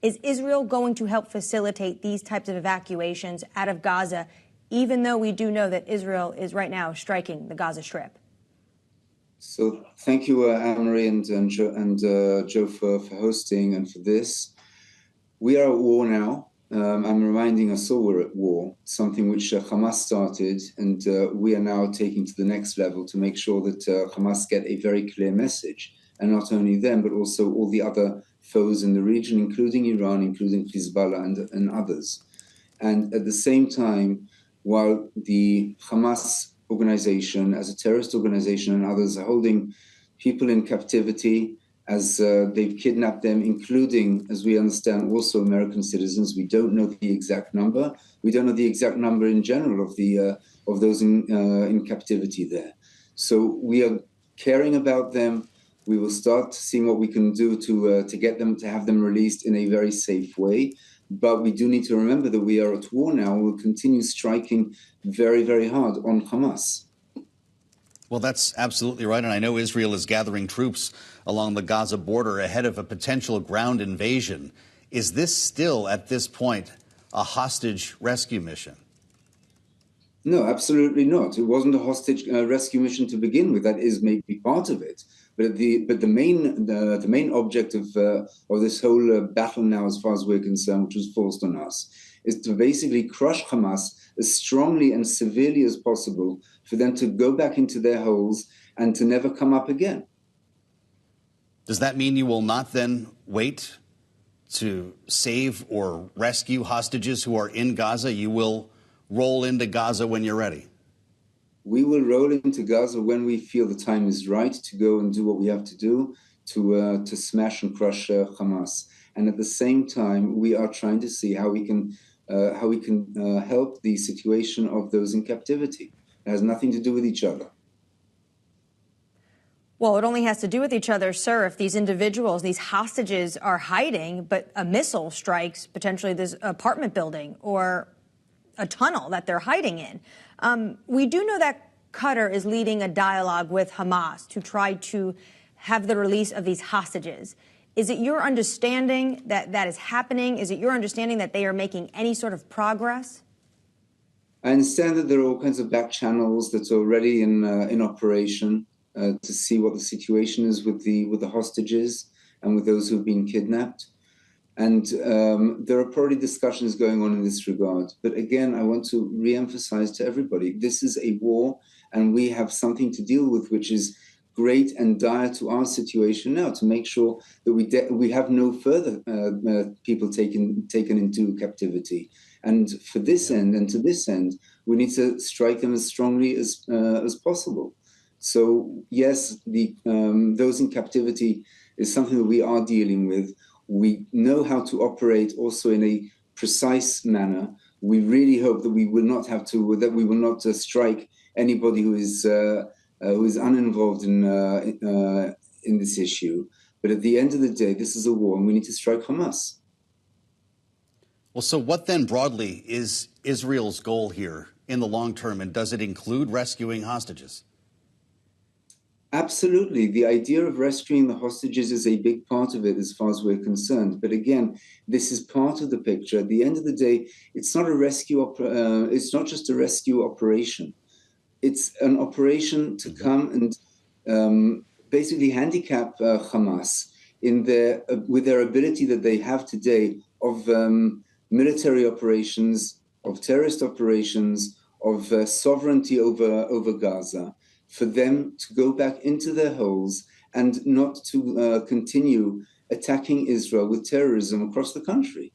Is Israel going to help facilitate these types of evacuations out of Gaza, even though we do know that Israel is right now striking the Gaza Strip? So thank you, Annmarie and Joe for hosting and for this. We are at war now. I'm reminding us all we're at war, something which Hamas started, and we are now taking to the next level to make sure that Hamas get a very clear message, and not only them, but also all the other foes in the region, including Iran, including Hezbollah and others. And at the same time, while the Hamas organization, as a terrorist organization, and others are holding people in captivity, as they've kidnapped them, including, as we understand, also American citizens. We don't know the exact number. We don't know the exact number in general of those in captivity there. So we are caring about them. We will start seeing what we can do to get them, to have them released in a very safe way. But we do need to remember that we are at war now. We'll continue striking very, very hard on Hamas. Well, that's absolutely right. And I know Israel is gathering troops along the Gaza border ahead of a potential ground invasion. Is this still, at this point, a hostage rescue mission? No, absolutely not. It wasn't a hostage rescue mission to begin with. That is maybe part of it. But the main object of this whole battle now, as far as we're concerned, which was forced on us, is to basically crush Hamas as strongly and severely as possible for them to go back into their holes and to never come up again. Does that mean you will not then wait to save or rescue hostages who are in Gaza? You will roll into Gaza when you're ready? We will roll into Gaza when we feel the time is right to go and do what we have to do to smash and crush Hamas. And at the same time, we are trying to see how we can help the situation of those in captivity. It has nothing to do with each other. Well, it only has to do with each other, sir, if these individuals, these hostages are hiding, but a missile strikes potentially this apartment building or a tunnel that they're hiding in. We do know that Qatar is leading a dialogue with Hamas to try to have the release of these hostages. Is it your understanding that that is happening? Is it your understanding that they are making any sort of progress? I understand that there are all kinds of back channels that are already in operation to see what the situation is with the hostages and with those who've been kidnapped. And there are probably discussions going on in this regard. But again, I want to re-emphasize to everybody, this is a war, and we have something to deal with, which is great and dire to our situation now, to make sure that we have no further people taken into captivity. And for this end, and to this end, we need to strike them as strongly as possible. So yes, those in captivity is something that we are dealing with. We know how to operate also in a precise manner. We really hope that we will not have to, that we will not strike anybody who is uninvolved in this issue. But at the end of the day, this is a war, and we need to strike Hamas. Well, so what then broadly is Israel's goal here in the long term, and does it include rescuing hostages? Absolutely. The idea of rescuing the hostages is a big part of it as far as we're concerned. But again, this is part of the picture. At the end of the day, it's not a rescue. It's not just a rescue operation. It's an operation to come and basically handicap Hamas with their ability that they have today of military operations, of terrorist operations, of sovereignty over Gaza, for them to go back into their holes and not to continue attacking Israel with terrorism across the country.